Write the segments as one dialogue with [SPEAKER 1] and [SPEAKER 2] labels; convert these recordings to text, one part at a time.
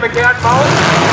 [SPEAKER 1] begehrt Maus.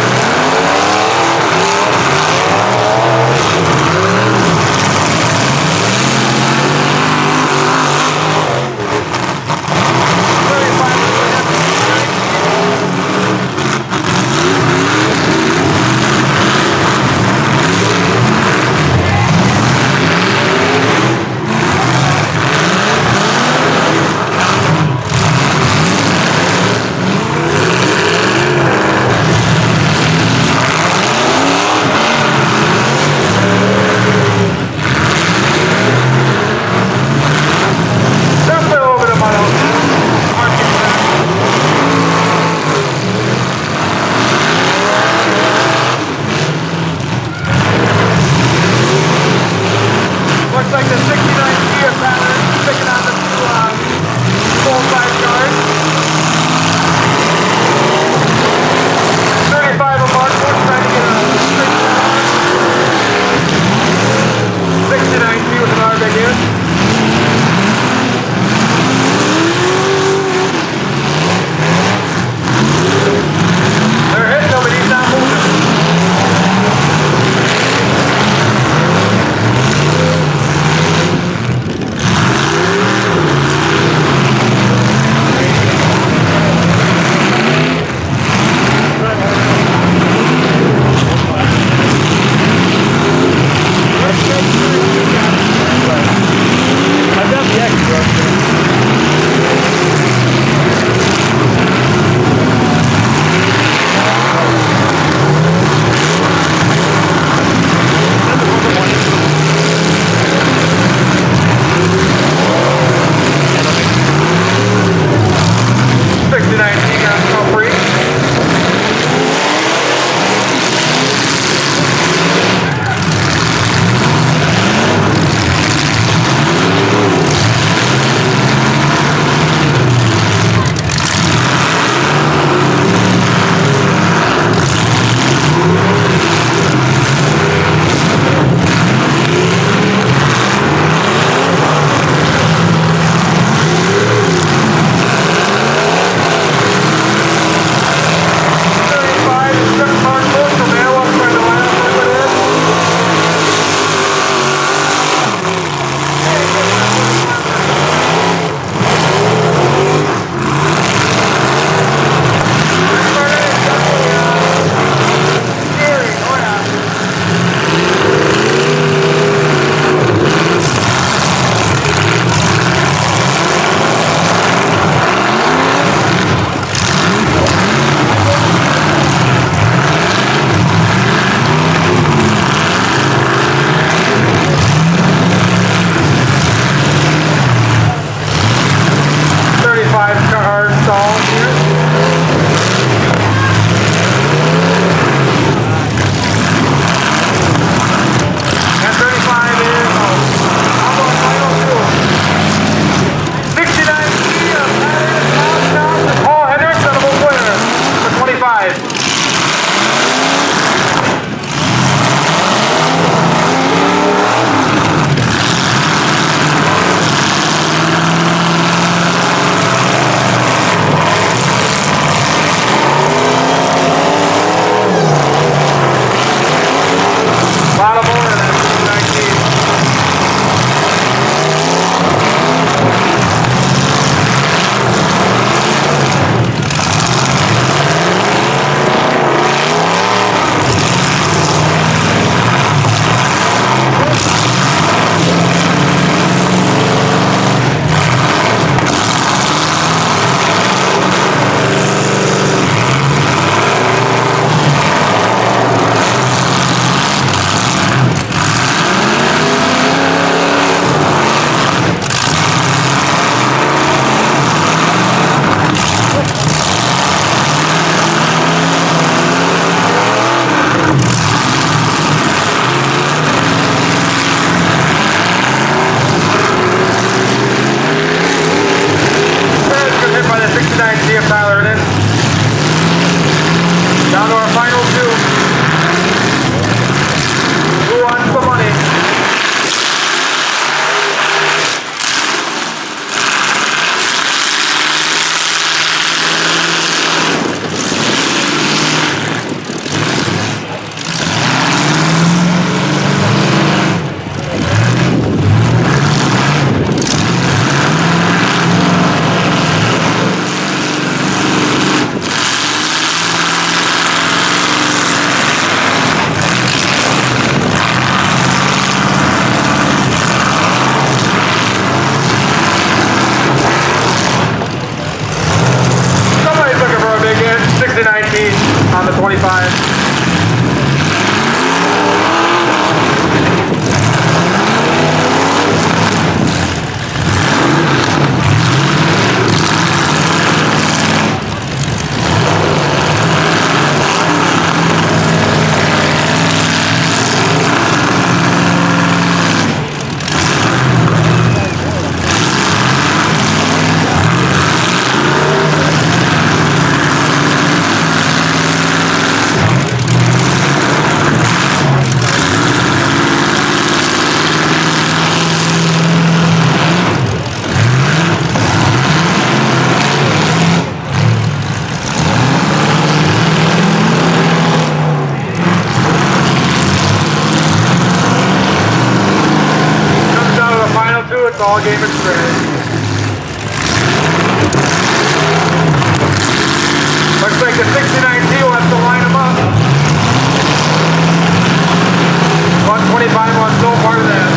[SPEAKER 2] Comes down to the final two, it's all game and straight. Looks like the 69T wants to line them up. 125 wants no part of that.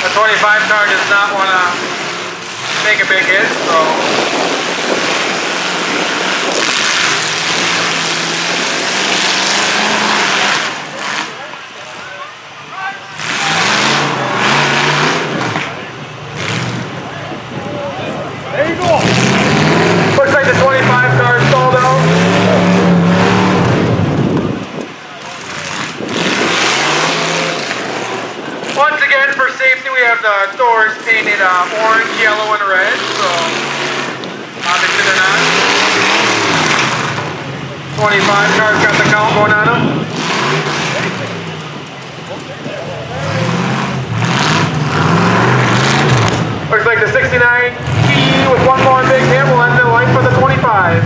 [SPEAKER 2] The 25 car does not want to take a big hit, so
[SPEAKER 1] There you go.
[SPEAKER 2] looks like the 25 car is stalled out. Once again, for safety, we have the doors painted orange, yellow, and red, so obviously they're not. 25 car's got the count going on them. Looks like the 69T with one more big hit will end the life of the 25.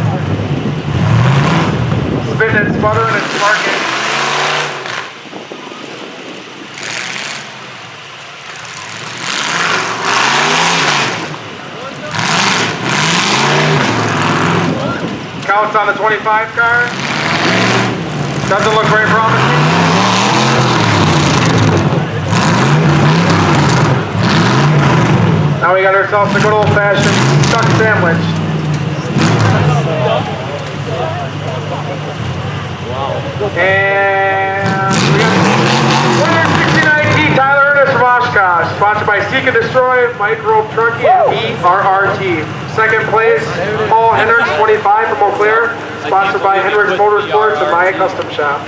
[SPEAKER 2] Spitting and sputtering and sparking. Counts on the 25 car. Doesn't look very promising. Now we got ourselves a good old-fashioned stuck sandwich. And we got 169T Tyler Ernest from Oshkosh, sponsored by Seek and Destroy, Micro Trucking, and ERRT. Second place, Paul Hendricks, 25 from Eau Claire, sponsored by Hendricks Motorsports and Maya Custom Shop.